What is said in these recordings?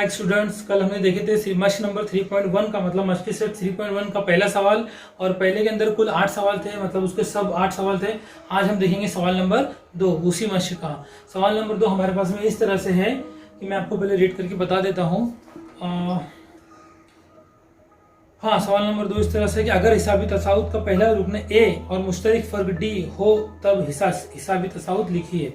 Back students. कल हमने देखे थे मस्ट नंबर 3.1 का मतलब मस्ट सेट 3.1 का पहला सवाल, और पहले के अंदर कुल 8 सवाल थे, मतलब उसके सब 8 सवाल थे। आज हम देखेंगे सवाल नंबर 2 उसी मस्ट का। सवाल नंबर 2 हमारे पास में इस तरह से है कि मैं आपको पहले रीड करके बता देता हूँ। हाँ, सवाल नंबर 2 इस तरह से कि अगर हिसाबी तसाउत का पहला रुकन ए और मुश्तरक फर्क डी हो तब हिसाबी तसाउत लिखिए।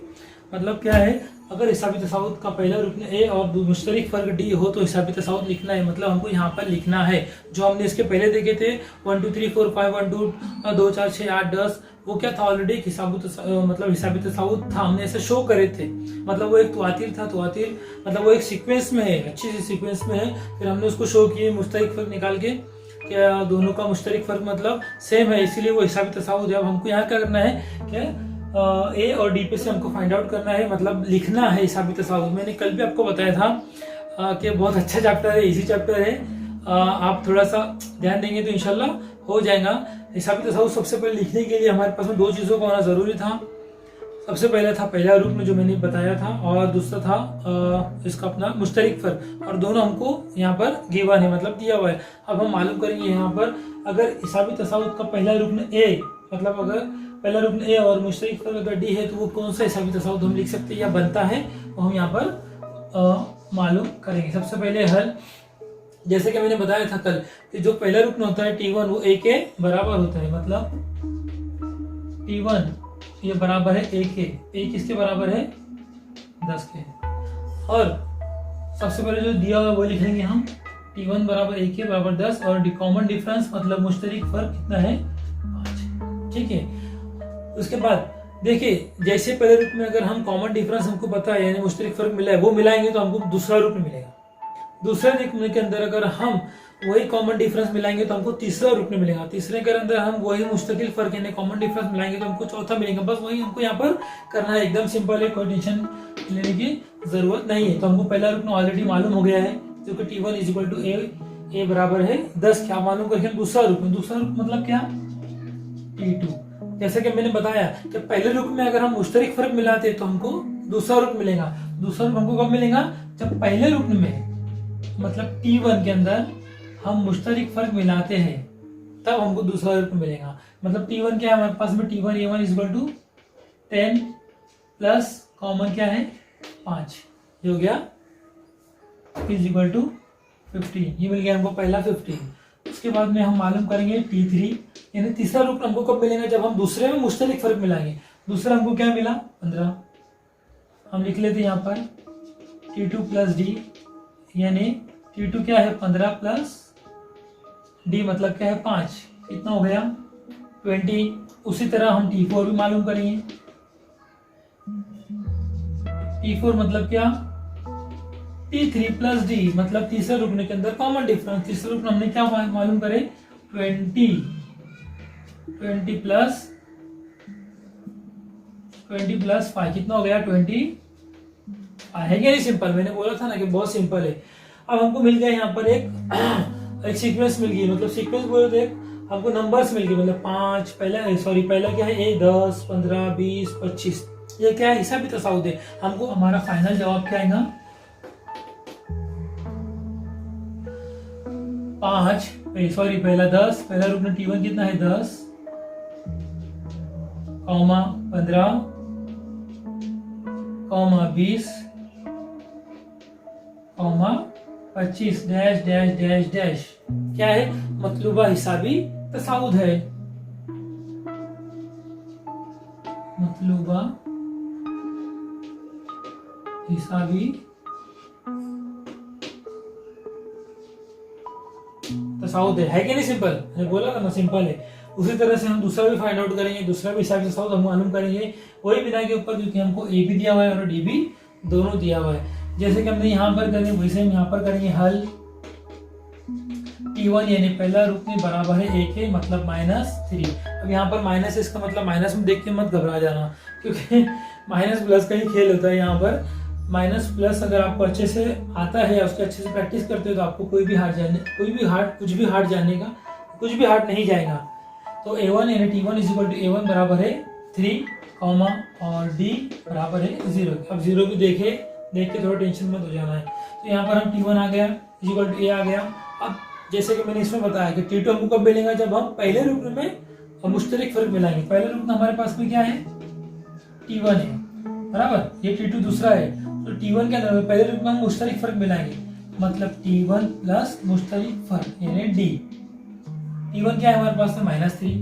मतलब क्या है, अगर हिसाबी तसाउत का पहला रुकन ए और मुश्तरक फर्क डी हो तो हिसाबी तसाउत लिखना है। मतलब हमको यहाँ पर लिखना है जो हमने इसके पहले देखे थे 1 2 3 4 5 1 2 4 6 8 10, वो क्या था ऑलरेडी मतलब हिसाबी तसाउत था, हमने ऐसे शो करे थे। मतलब वो एक तवातीर था, तवातीर मतलब वो एक सीक्वेंस में है, अच्छी सी सीक्वेंस में है। फिर हमने उसको शो किए मुश्तरक फर्क निकाल के, क्या दोनों का मुश्तरक फर्क मतलब सेम है, इसीलिए वो हिसाबी तसाउत है। अब हमको यहाँ क्या करना है, क्या ए और डी पे से हमको फाइंड आउट करना है, मतलब लिखना है हिसाबी तसाउत। मैंने कल भी आपको बताया था कि बहुत अच्छा चैप्टर है, इजी चैप्टर है। आप थोड़ा सा ध्यान देंगे तो इंशाल्लाह हो जाएगा। हिसाबी तसाउत सबसे पहले लिखने के लिए हमारे पास में 2 चीज़ों का होना ज़रूरी था। सबसे पहले था पहला रुकन जो मैंने बताया था, और दूसरा था इसका अपना मुश्तरक फर्क, और दोनों हमको यहाँ पर गिवन है, मतलब दिया हुआ है। अब हम मालूम करेंगे यहाँ पर, अगर हिसाबी तसाउत का पहला रुकन ए, मतलब अगर पहला रुकन ए और मुश्तरक फर्क अगर डी है तो वो कौन सा हिसाबी तसाउत हम लिख सकते हैं या बनता है, वो हम यहाँ पर मालूम करेंगे। सबसे पहले हल, जैसे कि मैंने बताया था कल कि जो पहला रुकन होता है T1 वो ए के बराबर होता है। मतलब T1 ये बराबर है ए के, ए किसके बराबर है 10 के। और सबसे पहले जो दिया हुआ वो लिखेंगे हम, T1 बराबर ए के बराबर 10, और कॉमन डिफरेंस मतलब मुश्तरक फर्क कितना है 5। ठीक है, उसके बाद देखिए जैसे पहले रुकन में अगर हम कॉमन डिफरेंस हमको पता है यानी मुश्तरक फर्क मिला है, वो मिलाएंगे तो हमको दूसरा रुकन मिलेगा। दूसरे रुकन के अंदर अगर हम वही कॉमन डिफरेंस मिलाएंगे तो हमको तीसरा रुकन मिलेगा। तीसरे के अंदर हम वही मुश्तकिल फर्क यानी कॉमन डिफरेंस मिलाएंगे तो हमको चौथा मिलेगा। बस वही हमको यहाँ पर करना है, एकदम सिंपल है, कोई टेंशन लेने की जरूरत नहीं है। तो हमको पहला रुकन ऑलरेडी मालूम हो गया है जो कि T1 = ए बराबर है 10। क्या मालूम करके दूसरा रुकन मतलब क्या T2। जैसे कि मैंने बताया कि पहले रुकन में अगर हम मुश्तरक फर्क मिलाते तो हमको दूसरा रुकन मिलेगा। दूसरा रुकन हमको कब मिलेगा, जब पहले रुकन में मतलब T1 के अंदर हम मुश्तरक फर्क मिलाते हैं तब हमको दूसरा रुकन मिलेगा। मतलब T1 क्या है हमारे पास में, T1 A1 = 10 प्लस कॉमन क्या है 5, ये हो गया = 15। ये मिल गया हमको पहला 15। उसके बाद में हम मालूम करेंगे T3 यानी तीसरा रुकन हमको कब मिलेगा, जब हम दूसरे में मुश्तरक फर्क मिलाएंगे। दूसरा हमको क्या मिला 15, हम लिख लेते हैं यहाँ पर T2 + D, यानी T2 क्या है 15 प्लस D मतलब क्या है 5, कितना हो गया 20। उसी तरह हम T4 भी मालूम करेंगे। T4 मतलब क्या T3 + D, मतलब तीसरे रुकन के अंदर कॉमन डिफरेंस। तीसरे रुकन हमने क्या मालूम करे 20 प्लस 5, कितना हो गया 20 है क्या नहीं। सिंपल, मैंने बोला था ना कि बहुत सिंपल है। अब हमको मिल गया यहाँ पर एक सीक्वेंस मिल गई, मतलब सीक्वेंस बोले तो एक हमको नंबर्स मिल गए, मतलब 5 पहला क्या है ए 10 15 20 25। ये क्या है हिसाबी तसाउत है। हमको हमारा फाइनल जवाब क्या आएगा 5 पहला 10, पहला रुकन T1 कितना है 10, 15, 20, 25 डैश डैश डैश डैश। क्या है, मतलूबा हिसाबी तसाउत है। मतलूबा हिसाबी तसाउत है कि नहीं। सिंपल, मैंने बोला था ना सिंपल है। उसी तरह से हम दूसरा भी फाइंड आउट करेंगे, दूसरा भी हिसाबी तसाउत हम मालूम करेंगे वही बिना के ऊपर, क्योंकि हमको ए भी दिया हुआ है और डी भी दोनों दिया हुआ है। जैसे कि हमने यहाँ पर करेंगे वैसे हम यहाँ पर करेंगे हल। T1 यानी पहला रुकन बराबर है ए के, मतलब -3। अब यहाँ पर माइनस, इसका मतलब माइनस में देख के मत घबरा जाना, क्योंकि माइनस प्लस का ही खेल होता है। यहाँ पर माइनस प्लस अगर आपको अच्छे से आता है या उसके अच्छे से प्रैक्टिस करते हो तो आपको कुछ भी हार्ड नहीं जाएगा। तो A1 यानी T1 = A1 बराबर है 3, और D बराबर है 0। अब 0 भी देखे देख के थोड़ा टेंशन मत हो जाना है। तो यहाँ पर हम T1 आ गया इक्वल टू ए आ गया। अब जैसे कि मैंने इसमें बताया कि T2 हमको कब मिलेगा, जब हम पहले रूप में मुश्तरिक फर्क मिलाएंगे। पहले रूप में हमारे पास में क्या है, T1 है, बराबर, ये T2 दूसरा है। तो T1 के अंदर पहले रूप में हम मुश्तरिक फर्क मिलाएंगे, मतलब T1 प्लस मुश्तरिक फर्क यानी D। T1 क्या है हमारे पास में -3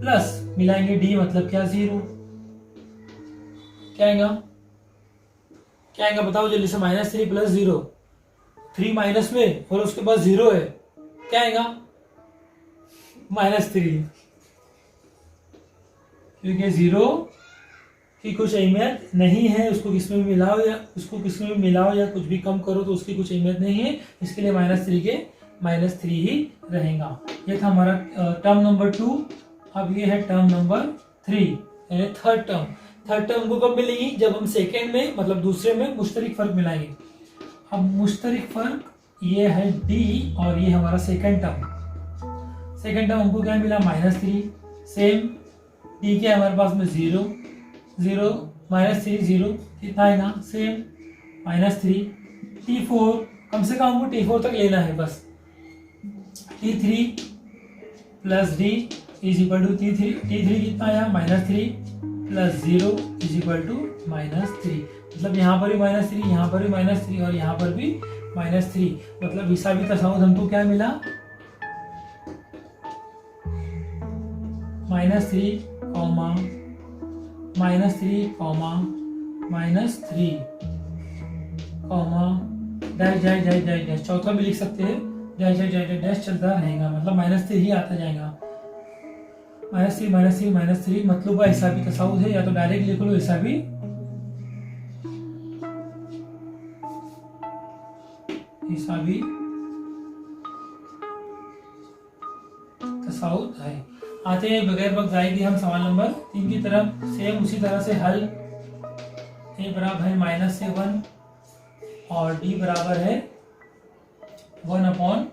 प्लस मिलाएंगे D मतलब क्या 0। क्या आएगा, क्या आएगा बताओ जल्दी से, -3 प्लस 0, 3 माइनस में और उसके बाद 0 है, क्या आएगा -3, क्योंकि 0 की कुछ अहमियत नहीं है, उसको किसमें भी मिलाओ या उसको किसमें भी मिलाओ या कुछ भी कम करो तो उसकी कुछ अहमियत नहीं है, इसके लिए -3 के -3 ही रहेगा। ये था हमारा टर्म नंबर 2। अब ये है टर्म नंबर 3 यानी थर्ड टर्म। थर्ड टर्म को कब मिलेगी, जब हम सेकेंड में मतलब दूसरे में मुश्तरिक फर्क मिलाएंगे। अब मुश्तरिक फर्क ये है D और ये हमारा सेकेंड टर्म। सेकेंड टर्म हमको क्या मिला -3, सेम D के हमारे पास में 0 0 -3 0 कितना आएगा सेम -3। T4 कम से कम हमको T4 तक लेना है बस। T3 plus D is equal to T3 कितना आया -3 प्लस 0 इज इक्वल टू -3। मतलब यहाँ पर भी -3, यहाँ पर भी -3 और यहाँ पर भी -3। मतलब हिसाबी तसाउद हमको क्या मिला, -3, -3, -3, डैश। चौथा भी लिख सकते हैं, डैश चलता रहेगा, मतलब -3 ही आता जाएगा। -3 मतलूबा हिसाबी तसाउद है, या तो डायरेक्ट लिख लो हिसाबी तसाउद है। आते हैं बगैर वक्त जाएगी हम सवाल नंबर 3 की तरफ। सेम उसी तरह से हल, ए बराबर है -7 और D बराबर है 1/2।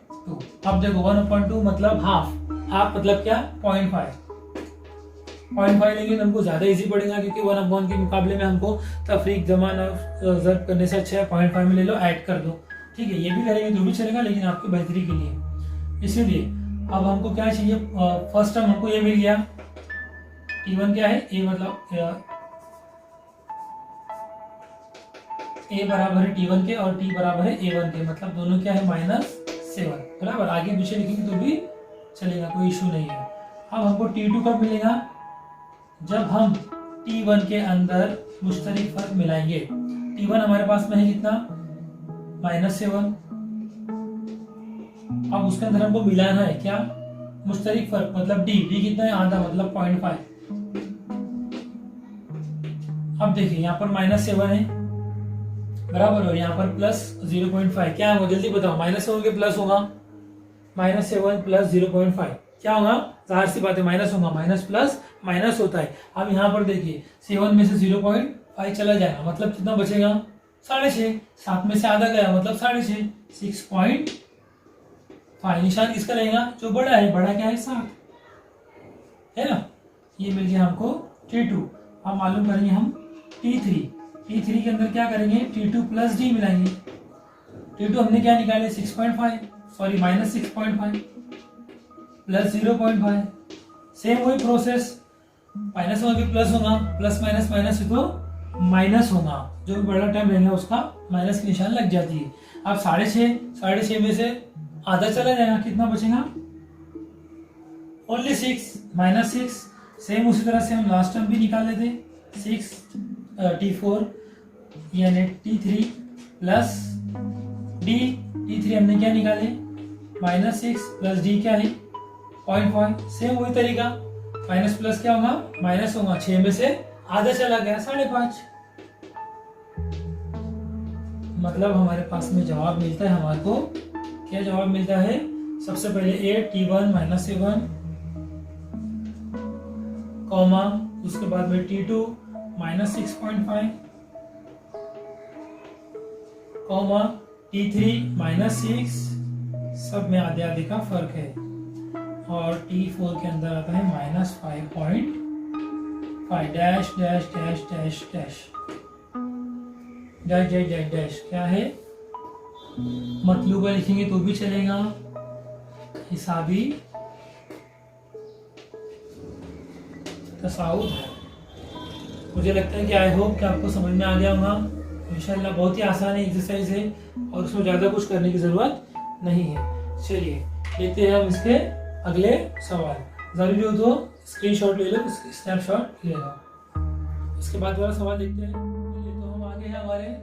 अब देखो 1/2 मतलब हाफ मतलब क्या 0.5 लेंगे तो हमको ज्यादा इजी पड़ेगा, क्योंकि 1/1 के मुकाबले में हमको तफरीक जमा ज़र्ब करने से अच्छा है 0.5 में ले लो, ऐड कर दो, ठीक है। ये भी करेंगे तो भी चलेगा, लेकिन आपकी बेहतरी के लिए। इसीलिए अब हमको क्या चाहिए, फर्स्ट टर्म हमको ये मिल गया, T1 क्या है, ए मतलब ए बराबर है T1 के और T बराबर है A1 के, मतलब दोनों क्या है -7, बराबर। आगे पीछे लिखेंगे तो भी चलेगा, कोई इशू नहीं है। अब हमको T2 कब मिलेगा, जब हम T1 के अंदर मुश्तरिक फर्क मिलाएंगे। T1 हमारे पास में है कितना -7, अब उसके अंदर हमको मिलाना है क्या, मुश्तरिक फर्क मतलब D कितना है आधा मतलब 0.5। अब देखिए यहाँ पर -7 है बराबर, और यहाँ पर प्लस 0.5, क्या होगा जल्दी बताओ, -7 के प्लस होगा, -7 प्लस 0.5 क्या होगा, जाहिर सी बात है माइनस होगा, माइनस प्लस माइनस होता है। अब यहाँ पर देखिए 7 में से 0.5 चला जाएगा, मतलब कितना बचेगा 6.5, 7 में से आधा गया मतलब 6.5, 6.5। निशान किसका रहेगा, जो बड़ा है, बड़ा क्या है 7 है ना। ये मिल गया हमको T2। अब मालूम करेंगे हम T3 के अंदर क्या करेंगे, T2 प्लस D मिलाएंगे। T2 हमने क्या निकाले -6.5 प्लस 0.5, सेम वही प्रोसेस, माइनस होगा कि प्लस होगा, प्लस माइनस तो माइनस होगा, जो भी बड़ा टाइम रहेगा उसका माइनस की निशान लग जाती है। अब 6.5 में से आधा चला जाएगा, कितना बचेगा ओनली 6 -6। सेम उसी तरह से हम लास्ट टर्म भी निकाल लेते, 6 T4 यानी T3 प्लस D। T3 हमने क्या निकाले -6 प्लस D क्या है 0.5, सेम वही तरीका, माइनस प्लस क्या होगा माइनस होगा, 6 में से आधा चला गया 5.5, मतलब हमारे पास में जवाब मिलता है, हमारे को क्या जवाब मिलता है, सबसे पहले T1 -7 कॉमा, उसके बाद में T2 -6.5 कॉमा T3 -6, सब में आधे आधे का फर्क है, और T4 के अंदर आता है -5.5 dash dash dash dash dash. Dash dash dash dash क्या है, मतलूबा लिखेंगे तो भी चलेगा, हिसाबी तसाउद है। मुझे लगता है कि आई होप कि आपको समझ में आ गया होगा। इंशाल्लाह बहुत ही आसान है, एक्सरसाइज है और उसमें ज़्यादा कुछ करने की ज़रूरत नहीं है। चलिए लेते हैं हम इसके अगले सवाल। ज़रूरी हो तो स्क्रीनशॉट ले लो, स्नैपशॉट ले लो। इसके बाद वाला सवाल देखते हैं। तो हम आगे हैं हमारे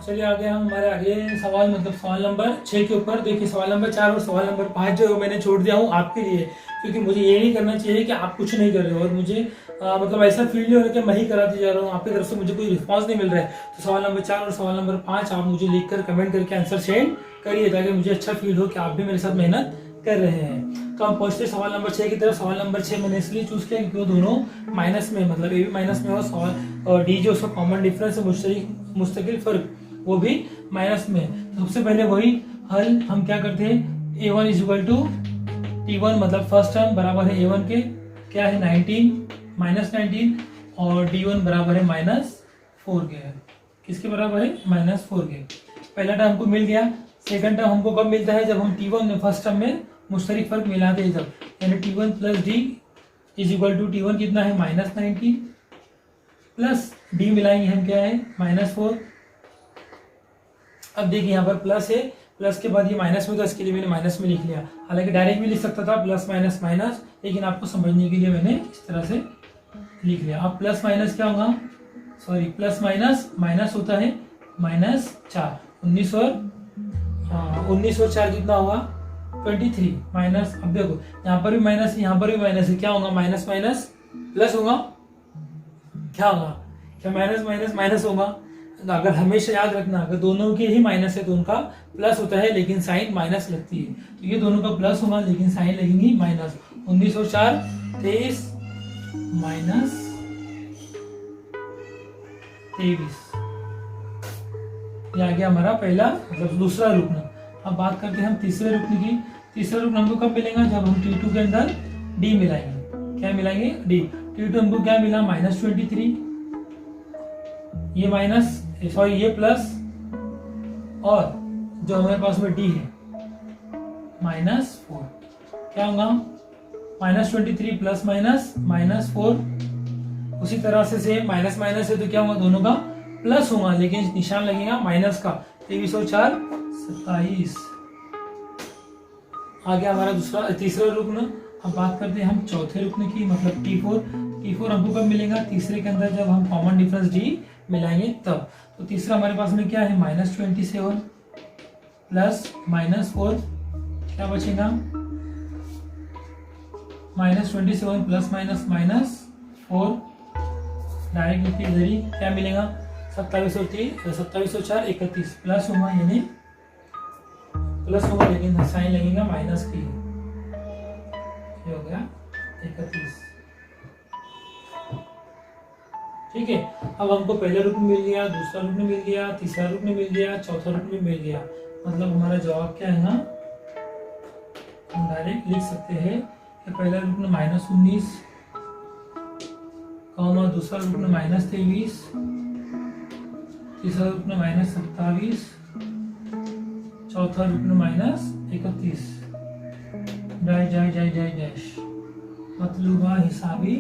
चलिए आगे हम हमारे अगले सवाल मतलब सवाल नंबर 6 के ऊपर। देखिए सवाल नंबर 4 और सवाल नंबर 5 जो मैंने छोड़ दिया हूँ आपके लिए, क्योंकि मुझे ये नहीं करना चाहिए कि आप कुछ नहीं कर रहे हो और मुझे मतलब ऐसा फील नहीं हो रहा कि मैं ही कराते जा रहा हूँ, आपकी तरफ से मुझे कोई रिस्पांस नहीं मिल रहा है। तो सवाल नंबर 4 और सवाल नंबर 5 आप मुझे लिखकर कमेंट करके आंसर सेंड करिए, ताकि मुझे अच्छा फील हो कि आप भी मेरे साथ मेहनत कर रहे हैं। तो हम पहुंचते सवाल नंबर 6 की तरफ। सवाल नंबर 6 मैंने इसलिए चूज किया क्योंकि वो दोनों माइनस में, मतलब ए भी माइनस में और डी जो उसका कॉमन डिफरेंस है, मुस्तकिल फर्क, वो भी माइनस में। तो सबसे पहले वही हल हम क्या करते हैं, a1 is equal to t1 मतलब फर्स्ट टर्म बराबर है a1 के क्या है 19 माइनस 19 और d1 बराबर है -4 के। किसके बराबर है -4 के। पहला टर्म हमको मिल गया। सेकंड टर्म हमको कब मिलता है, जब हम t1 में फर्स्ट टर्म में मुश्तरिक फर्क मिलाते हैं तब, यानी t1 plus D is equal to t1 कितना है -19 प्लस डी मिलाएंगे हम क्या है -4। अब देखिए यहाँ पर प्लस है, प्लस के बाद ये माइनस में, तो इसके लिए मैंने माइनस में लिख लिया। हालांकि डायरेक्ट भी लिख सकता था प्लस माइनस माइनस, लेकिन आपको समझने के लिए मैंने इस तरह से लिख लिया। अब प्लस माइनस क्या होगा, सॉरी प्लस माइनस माइनस होता है -4, 19 और 4 कितना होगा 23 माइनस। अब देखो यहाँ पर भी माइनस है, यहाँ पर भी माइनस है, क्या होगा माइनस माइनस प्लस होगा, क्या होगा, क्या माइनस माइनस माइनस होगा। अगर हमेशा याद रखना, अगर दोनों के ही माइनस है तो उनका प्लस होता है, लेकिन साइन माइनस लगती है। तो ये दोनों का प्लस होगा लेकिन साइन लगेंगी माइनस। 19 और 4 23 माइनस 23। ये आ गया हमारा पहला मतलब दूसरा रुकन। अब बात करते हैं हम तीसरे रुकन की। तीसरा रुकन हमको कब मिलेगा, जब हम T2 के अंदर D मिलाएंगे। क्या मिलाएंगे D। T2 हमको क्या मिला -23, ये माइनस सॉरी ये प्लस, और जो हमारे पास में D है -4, क्या होगा -23 प्लस माइनस -4। उसी तरह से सेम माइनस माइनस है तो क्या होगा, दोनों का प्लस होगा लेकिन निशान लगेगा माइनस का। 23 और 4 27 आ गया हमारा तीसरा रुकन। अब बात करते हैं हम चौथे रुकन की, मतलब T4 हमको कब मिलेगा, तीसरे के अंदर जब हम कॉमन डिफरेंस D मिलाएंगे तब। तो तीसरा हमारे पास में क्या है -27 प्लस -4, क्या बचेगा -27 प्लस -4। डायरेक्ट लिखिए इधर ही, क्या मिलेगा 27 और 4 31 प्लस होगा, यानी प्लस होगा लेकिन साइन लगेगा माइनस की। ये हो गया 31। ठीक है। अब हमको पहला रुकन मिल गया, दूसरा रुकन मिल गया, तीसरा रुकन मिल गया, चौथा रुकन मिल गया। मतलब हमारा जवाब क्या है ना, हम डायरेक्ट लिख सकते हैं कि पहला रुकन -19, दूसरा रुकन -23, तीसरा रुकन -27, चौथा रुकन -31। डैश मतलूबा हिसाबी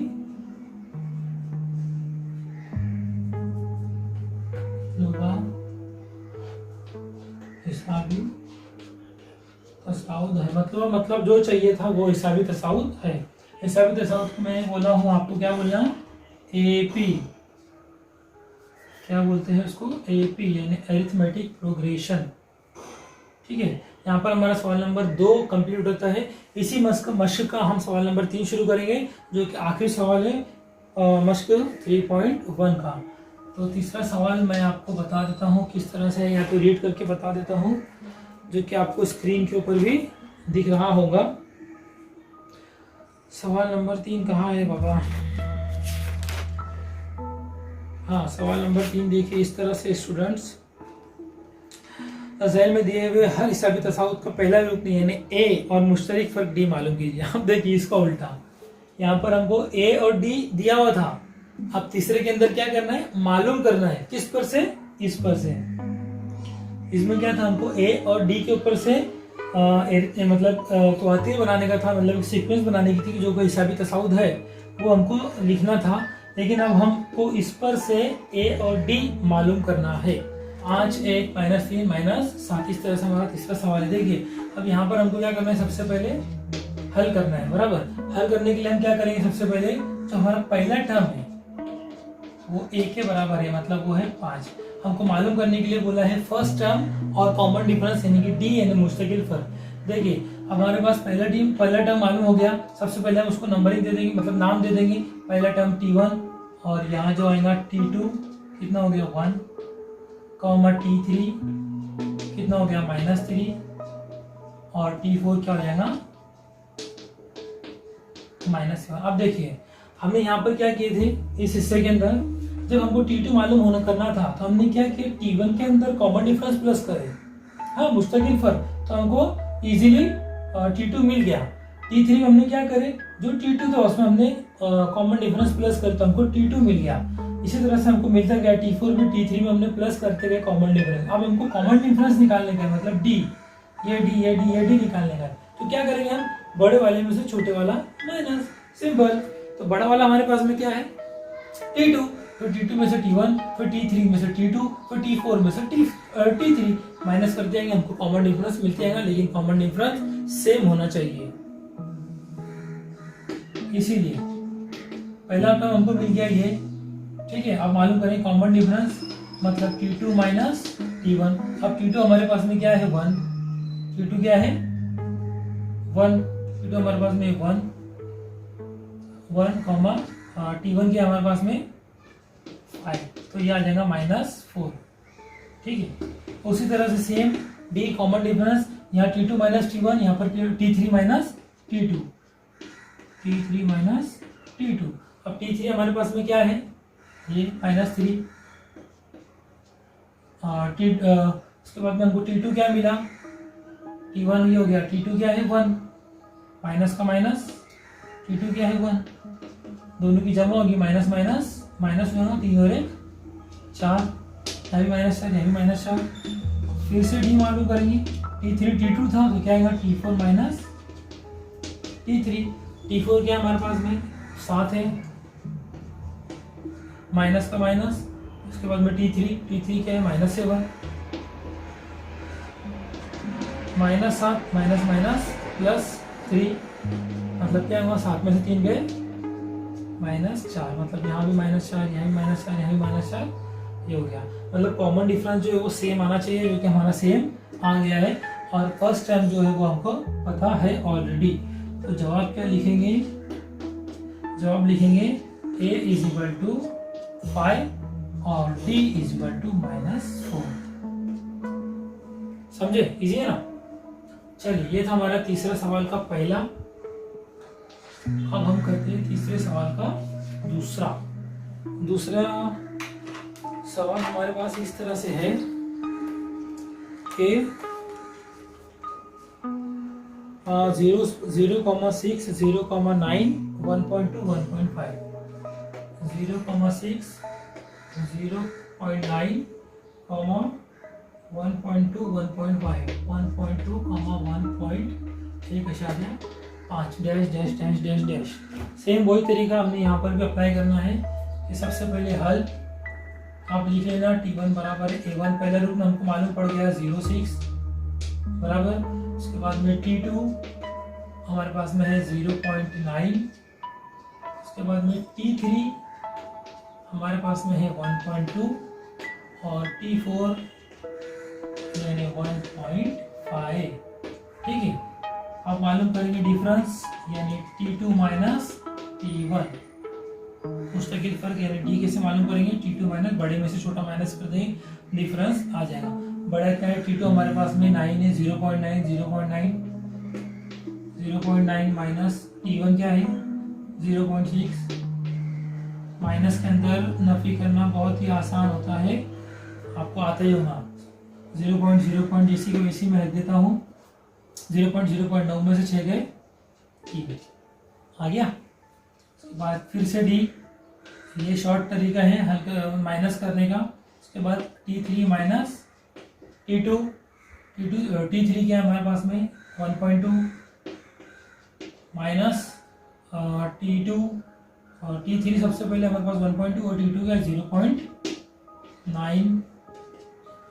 हिसाबी तसाउद है। मतलब जो चाहिए था वो हिसाबी तसाउद है। हिसाबी तसाउद को मैं बोला हूँ आपको, क्या बोलना AP, क्या बोलते हैं उसको AP, यानी अरिथमेटिक प्रोग्रेशन। ठीक है। यहाँ पर हमारा सवाल नंबर 2 कंप्लीट होता है। इसी मश्क का हम सवाल नंबर 3 शुरू करेंगे, जो कि आखिरी सवाल है मश्क 3.1 का। तो तीसरा सवाल मैं आपको बता देता हूँ किस तरह से, या तो रीड करके बता देता हूँ, जो कि आपको स्क्रीन के ऊपर भी दिख रहा होगा। सवाल नंबर 3 कहाँ है बाबा, हाँ सवाल नंबर 3 देखिए इस तरह से स्टूडेंट्स, ज़ैल में दिए हुए हर हिसाबी तसाउद का पहला रुकन यानी A और मुश्तरिक फर्क D मालूम कीजिए। अब देखिए इसका उल्टा, यहाँ पर हमको A और D दिया हुआ था, अब तीसरे के अंदर क्या करना है, मालूम करना है। किस पर से, इस पर से। इसमें क्या था, हमको ए और डी के ऊपर से मतलब क्वार्टिल बनाने का था, मतलब सीक्वेंस बनाने की थी, जो कोई हिसाबी तसाउद है वो हमको लिखना था। लेकिन अब हमको इस पर से ए और डी मालूम करना है। 5 1 -3 -7, इस तरह से हमारा तीसरा सवाल है। देखिए अब यहाँ पर हमको क्या करना है, सबसे पहले हल करना है, बराबर। हल करने के लिए हम क्या करेंगे, सबसे पहले जो हमारा पहला टर्म है वो ए के बराबर है, मतलब वो है 5। हमको मालूम करने के लिए बोला है फर्स्ट टर्म और कॉमन डिफरेंस यानी कि डी यानी मुस्तकिल फर्क। देखिए अब हमारे पास पहला टर्म मालूम हो गया। सबसे पहले हम उसको नंबरिंग दे देंगे, मतलब नाम दे देंगे। पहला टर्म T1 और यहाँ जो आएगा T2, कितना हो गया 1, T3 कितना हो गया -3 और T4 क्या हो जाएगा -7। अब देखिए हमने यहाँ पर क्या किए थे, इस हिस्से के अंदर जब हमको T2 मालूम होना करना था तो हमने क्या किया, T1 के अंदर कॉमन डिफरेंस प्लस करे, हाँ मुस्तकिल फर्क, तो हमको इजीली T2 मिल गया। T3 में हमने क्या करे, जो T2 था उसमें हमने कॉमन डिफरेंस प्लस करे तो हमको T2 मिल गया। इसी तरह से हमको मिलता गया T4 भी, T3 में हमने प्लस करते गए कॉमन डिफरेंस। अब हमको कॉमन डिफरेंस निकालने का मतलब D, ये D निकालने का। तो क्या करेंगे हम, बड़े वाले में से छोटे वाला माइनस, सिंपल। तो बड़ा वाला हमारे पास में क्या है T2, फिर T2 में से T1, फिर T3 में से T2, फिर T4 में से T3 माइनस करते जाएंगे, हमको कॉमन डिफरेंस मिलते जाएगा, लेकिन कॉमन डिफरेंस सेम होना चाहिए। इसीलिए पहला टर्म हमको मिल गया ये, ठीक है। अब मालूम करें कॉमन डिफरेंस, मतलब T2 माइनस T1। अब T2 हमारे पास में क्या है 1, T2 क्या है 1, T2 हमारे पास में 1 T1 क्या हमारे पास में 5, तो ये आ जाएगा -4, ठीक है। उसी तरह से सेम D कॉमन डिफरेंस, यहाँ T2 माइनस T1, यहाँ पर T3 minus T2, T3 minus T2। अब T3 हमारे पास में क्या है, ये -3। उसके बाद में हमको T2 क्या मिला, T1 ये हो गया, T2 क्या है 1, माइनस का माइनस, T2 क्या है 1, दोनों की जमा होगी, माइनस माइनस माइनस में हो, 3 और 1 4, यहाँ भी -4, यहाँ भी -4। फिर से D मालूम करेंगे, T3 T2 था तो क्या आएगा T4 माइनस T3। T4 क्या हमारे पास में 7 है, माइनस का माइनस। उसके बाद में T3 क्या है -7, -7 माइनस माइनस +3, मतलब क्या हुआ 7 में से 3 गए -4, मतलब यहाँ भी -4, यहाँ भी -4, यहाँ भी -4, ये हो गया। मतलब कॉमन डिफरेंस जो है वो सेम आना चाहिए, जो कि हमारा सेम आ गया है। और फर्स्ट टर्म जो है वो हमको पता है ऑलरेडी। तो जवाब क्या लिखेंगे, जवाब लिखेंगे A = 5 और D = -4। समझे, इजी है ना। चलिए ये था हमारा तीसरा सवाल का पहला। अब हम करते हैं तीसरे सवाल का दूसरा सवाल हमारे पास इस तरह से है कि 0,6, 0,9, 1.2, 1.5, 0,6, 0.9, 1.2, 1.5, 1.2, 1.1.5 dash dash dash dash dash. Same वही तरीका हमने यहाँ पर भी अप्लाई करना है कि सबसे पहले हल आप लिख लेना, T1 बराबर है A1, पहला रूप में हमको मालूम पड़ गया 0,6 बराबर। उसके बाद में T2 हमारे पास में है 0.9, उसके बाद में T3 हमारे पास में है 1.2 और T4 यानी 1.5, ठीक है। अब मालूम करेंगे डिफरेंस यानी T2 माइनस T1, मुस्तकिल फर्क यानी D कैसे मालूम करेंगे, T2 माइनस, बड़े में से छोटा माइनस कर देंगे, डिफरेंस आ जाएगा। बड़ा क्या है T2 हमारे पास में 9 है, 0.9 माइनस T1 क्या है 0.6। माइनस के अंदर नफी करना बहुत ही आसान होता है, आपको आता ही होगा। 0.0 इसी को इसी में रख देता हूँ, 0.09 में से 6 गए, ठीक है आ गया। उसके बाद फिर से D, ये शॉर्ट तरीका है हल माइनस करने का। उसके बाद T3 माइनस T2, T3 क्या है हमारे पास में 1.2 माइनस T2 और T3 सबसे पहले हमारे पास 1.2 और T2 क्या 0.9।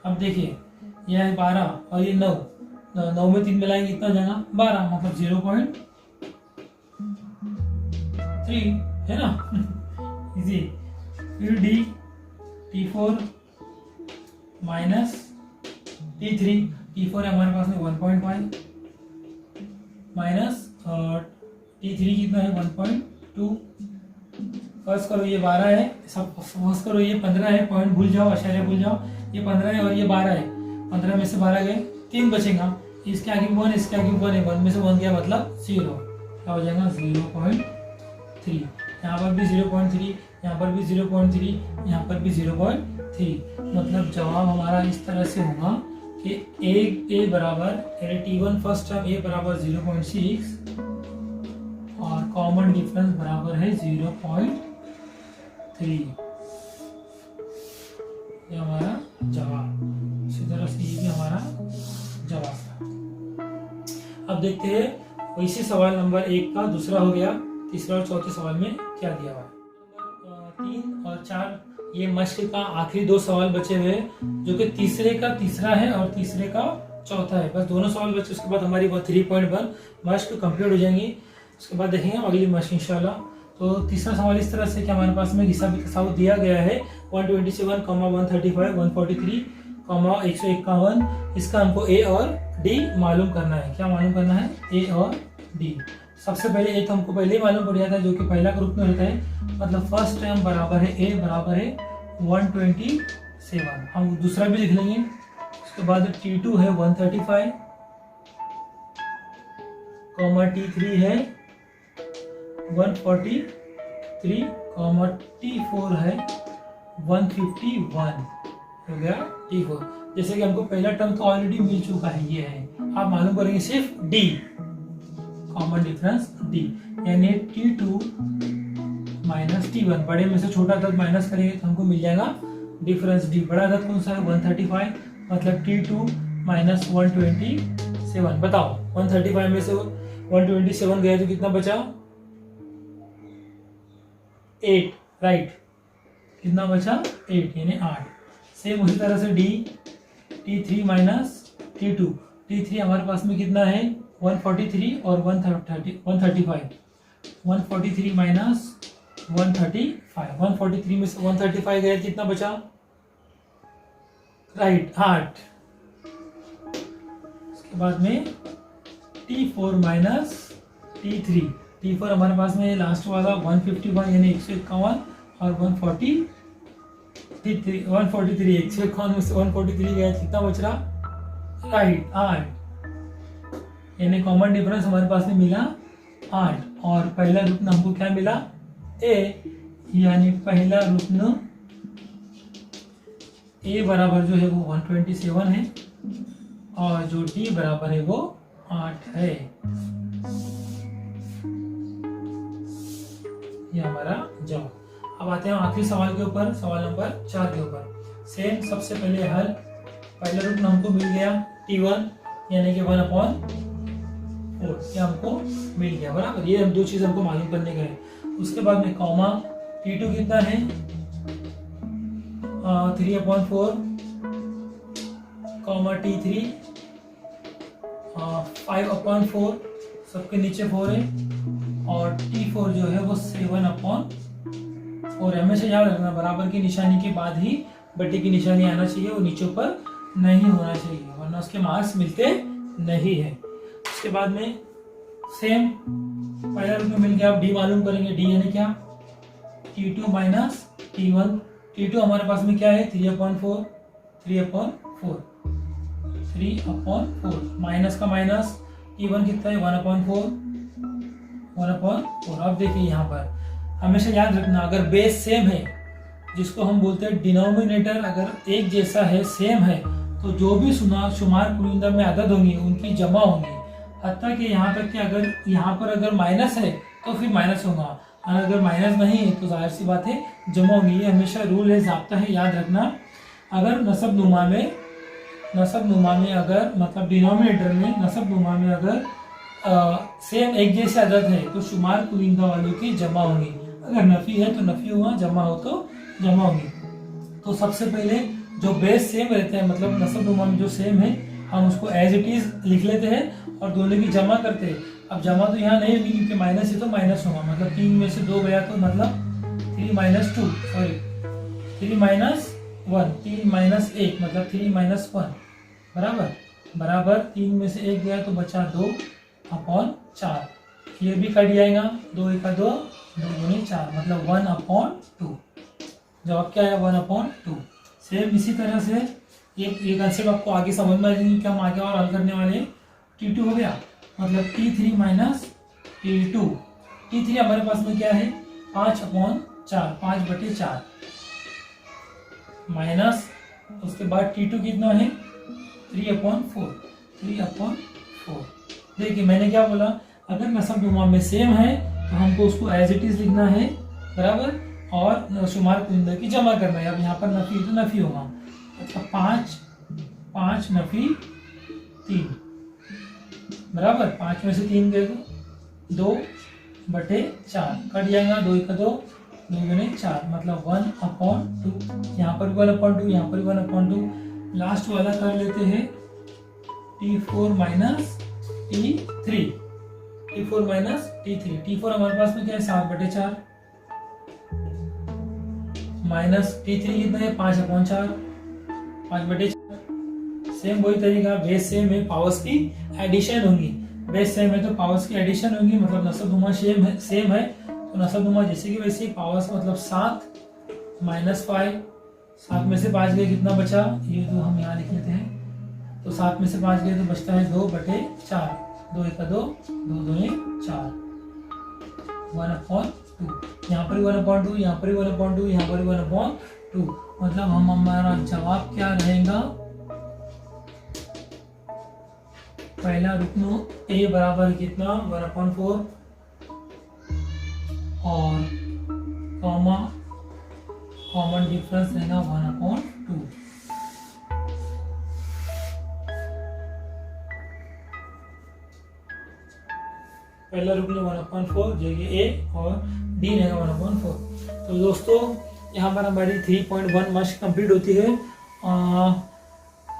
अब देखिए यह है 12 और ये 9, 9 में 3 मिलाएंगे कितना हो जाएगा 12, मतलब 0.3 है ना इजी। फिर D T4 माइनस T3 है हमारे पास में 1.5 माइनस T3 कितना है 1.2। फर्स्ट करो ये 12 है, सब फर्स्ट करो ये 15 है, पॉइंट भूल जाओ, आशार्य भूल जाओ, ये 15 है और ये 12 है, 15 में से 12 गए 3 बचेगा, इसके आगे 1 इसके आगे 1 है, 1 में से 1 गया मतलब 0, क्या हो जाएगा 0.3। यहाँ पर भी 0.3, यहाँ पर भी 0.3, यहाँ पर भी 0.3, मतलब जवाब हमारा इस तरह से होगा कि ए बराबर T1 फर्स्ट टर्म ए बराबर 0.6 और कॉमन डिफरेंस बराबर है 0.3। ये हमारा जवाब, इसी तरह से ये भी हमारा जवाब था। अब देखते हैं इसी सवाल नंबर 1 का दूसरा हो गया, तीसरा और चौथे सवाल में क्या दिया हुआ है। 3 और 4 ये मश्क का आखिरी 2 सवाल बचे हुए हैं, जो कि तीसरे का तीसरा है और तीसरे का चौथा है। बस दोनों सवाल बचे, उसके बाद हमारी 3.1 मश्क कंप्लीट हो जाएंगी। उसके बाद देखेंगे अगली मश्क इंशाल्लाह। तो तीसरा सवाल इस तरह से कि हमारे पास में हिसाब तसावुत दिया गया है 127, 135, 143, 151। इसका हमको ए और डी मालूम करना है। क्या मालूम करना है? ए और डी। सबसे पहले ए तो हमको पहले ही मालूम पड़ जाता है, जो कि पहला ग्रुप में रहता है, मतलब फर्स्ट टर्म बराबर है ए बराबर है 127। हम दूसरा भी लिख लेंगे। उसके बाद T2 है 135, T3 है 143, T4 है 151। हो गया T4। जैसे कि हमको पहला टर्म तो ऑलरेडी मिल चुका है, ये है। आप मालूम करेंगे सिर्फ D, कॉमन डिफरेंस D, यानी T2 माइनस T1। बड़े में से छोटा अदद माइनस करेंगे तो हमको मिल जाएगा डिफरेंस D। बड़ा अदद कौन सा है? 135, मतलब T2 माइनस 127। बताओ 135 में से 127 गया तो कितना बचा? 8, राइट। कितना बचा? 8, यानी 8। सेम उसी तरह से D T3 minus T2। T3 हमारे पास में कितना है? 143 और 135। 143 माइनस 135। 143 में से 135 गया, कितना बचा? राइट, 8। उसके बाद में T4 माइनस T3। T4 हमारे पास में लास्ट वाला 151 यानी 151 और 143 151 में से 143 गया, कितना बच रहा? राइट, 8। यानी कॉमन डिफरेंस हमारे पास में मिला 8। और पहला रुकन हमको क्या मिला? ए, यानी पहला रुकन ए बराबर जो है वो 127 है और जो डी बराबर है वो 8 है। ये हमारा जवाब। अब आते हैं आखिरी सवाल के ऊपर, सवाल नंबर 4 के ऊपर। सेम सबसे पहले हल, पहला रुकन हमको मिल गया T1 यानी कि 1/4, ये हमको मिल गया, बराबर। ये हम 2 चीज हमको मालूम करने गए। उसके बाद में कॉमा T2 कितना है? 3/4, T3 5/4, सबके नीचे 4 है, और T4 जो है वो 7/4। हमेशा याद रखना बराबर की निशानी के बाद ही बट्टे की निशानी आना चाहिए, वो नीचे ऊपर नहीं होना चाहिए, वरना उसके मार्क्स मिलते नहीं है। उसके बाद में सेम पहला रूप में मिल गया। अब डी मालूम करेंगे। डी यानी क्या? T2 minus T1। T2 हमारे पास में क्या है? 3/4, 3/4, माइनस का माइनस। T1 कितना है? 1/4, 1/4। अब देखिए यहाँ पर हमेशा याद रखना, अगर बेस सेम है, जिसको हम बोलते हैं डिनोमिनेटर अगर एक जैसा है, सेम है, तो जो भी शुमार कुलिंदा में अदद होंगी उनकी जमा होंगी। हत्ता कि यहाँ तक कि अगर यहाँ पर अगर माइनस है तो फिर माइनस होगा, और अगर माइनस नहीं है तो जाहिर सी बात है जमा होंगी। ये हमेशा रूल है, ज़ाब्ता है, याद रखना। अगर नसबनुमा में अगर मतलब डिनोमिनेटर में नसबनुमा में अगर सेम एक जैसे अदद है तो शुमार कुनिंदा वालों की जमा होंगी। अगर नफी है तो नफी होगा, जमा हो तो जमा होंगी। तो सबसे पहले जो बेस सेम रहते हैं मतलब नसबनुमा में जो सेम है हम उसको एज इट इज लिख लेते हैं और दोनों की जमा करते हैं। अब जमा तो यहाँ नहीं होगी क्योंकि माइनस है तो माइनस होगा, मतलब 3 में से 2 गया तो मतलब 3 - 1 3 - 1 मतलब 3 - 1 बराबर 3 में से 1 गया तो बचा 2/4। ये भी कट जाएगा, 2 × 2 2 × 4 मतलब 1/2। जवाब क्या है 1/2। सेम इसी तरह से ये कंसेप्ट आपको आगे समझ में आ जाएगी कि हम आगे और हल करने वाले हैं। T2 हो गया मतलब T3 - T2। T3 हमारे पास में क्या है 5/4 5/4 माइनस उसके बाद T2 कितना है 3/4। देखिए मैंने क्या बोला, अगर नसबनुमा में सेम है तो हमको उसको एज इट इज लिखना है बराबर, और शुमार कुनिंदा की जमा करना है। अब यहाँ पर नफी तो नफी होगा मतलब 5 नफी 3 बराबर 5 में से 3 गए तो 2/4 कट जाएगा, 2 × 2 2 × 4 मतलब 1/2। यहाँ पर 1/2 यहाँ पर 1/2। लास्ट वाला कर लेते हैं T4 - T3। T4 हमारे पास में क्या है 7/4 माइनस T3 कितना है 5/4 5/4। सेम वही तरीका, बेस सेम है पावर्स की एडिशन होंगी। बेस सेम है तो पावर्स की एडिशन होंगी, मतलब नसबनुमा सेम है तो नसबनुमा जैसे कि वैसे पावर्स मतलब 7 - 5 7 में से 5 गए कितना बचा, ये तो हम यहाँ लिख लेते हैं। तो 7 में से 5 गए तो बचता है 2/4 2 × 2 2 × 4 1/2। यहाँ पर 1/2 यहाँ पर 1/2 यहाँ पर 1/2 मतलब हमारा जवाब क्या रहेगा, पहला रुकन A बराबर कितना 1/4 और कॉमन डिफरेंस रहेगा 1/2। पहला रुकन 1/4 जगह A और D रहेगा 1/4। तो दोस्तों यहाँ पर हमारी 3.1 मश्क कंप्लीट होती है।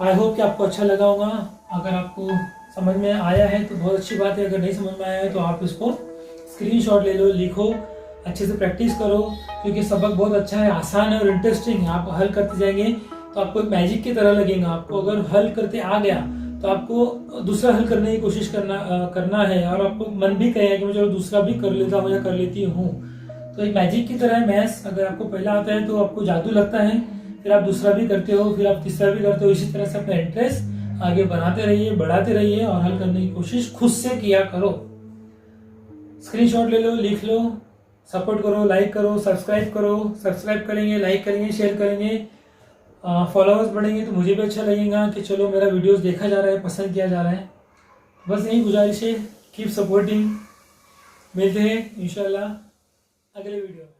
आई होप कि आपको अच्छा लगा होगा। अगर आपको समझ में आया है तो बहुत अच्छी बात है, अगर नहीं समझ में आया है तो आप इसको स्क्रीनशॉट ले लो, लिखो, अच्छे से प्रैक्टिस करो क्योंकि सबक बहुत अच्छा है, आसान है और इंटरेस्टिंग है। आप हल करते जाएंगे तो आपको एक मैजिक की तरह लगेगा। आपको अगर हल करते आ गया तो आपको दूसरा हल करने की कोशिश करना है और आपको मन भी कहेगा कि मैं चलो दूसरा भी कर लेता हूँ या कर लेती हूँ। तो एक मैजिक की तरह है मैथ्स, अगर आपको पहला आता है तो आपको जादू लगता है, फिर आप दूसरा भी करते हो, फिर आप तीसरा भी करते हो। इसी तरह से अपना इंटरेस्ट आगे बनाते रहिए, बढ़ाते रहिए और हल करने की कोशिश खुद से किया करो। स्क्रीनशॉट ले लो, लिख लो, सपोर्ट करो, लाइक करो, सब्सक्राइब करो। सब्सक्राइब करेंगे, लाइक करेंगे, शेयर करेंगे, फॉलोअर्स बढ़ेंगे तो मुझे भी अच्छा लगेगा कि चलो मेरा वीडियोस देखा जा रहा है, पसंद किया जा रहा है। बस यही गुजारिश है, कीप सपोर्टिंग। मिलते हैं इंशाल्लाह अगले वीडियो में।